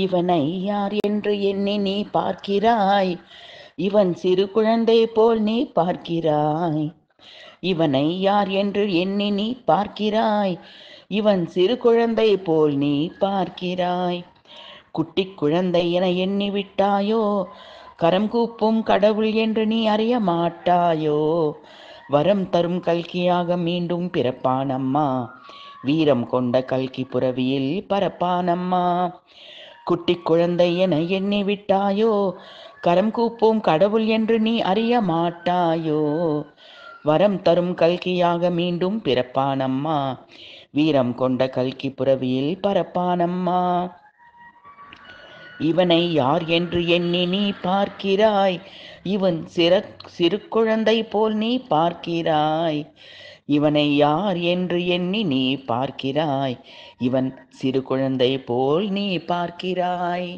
இவனை யார் என்று எண்ணி நீ பார்க்கிறாய், இவன் சிறு குழந்தை போல் நீ பார்க்கிறாய். இவனை யார் என்று எண்ணி நீ பார்க்கிறாய், இவன் சிறு குழந்தை போல் நீ பார்க்கிறாய். குட்டி குழந்தை என எண்ணி விட்டாயோ, கரம் கூப்பும் கடவுள் என்று நீ அறிய மாட்டாயோ. வரம் தரும் கல்கியாக மீண்டும் பிறப்பானம்மா, வீரம் கொண்ட கல்கி புரவியில் பரப்பானம்மா. குட்டி குழந்தை என எண்ணி விட்டாயோ, கரம் கூப்பும் கடவுள் என்று நீ அறிய மாட்டாயோ. வரம் தரும் கல்கியாக மீண்டும் பிறப்பானம்மா, வீரம் கொண்ட கல்கி புரவியில் பரப்பானம்மா. இவனை யார் என்று எண்ணி நீ பார்க்கிறாய், இவன் சிறு குழந்தை போல் நீ பார்க்கிறாய். இவனை யார் என்று எண்ணி நீ பார்க்கிறாய், இவன் சிறு குழந்தை போல் நீ பார்க்கிறாய்.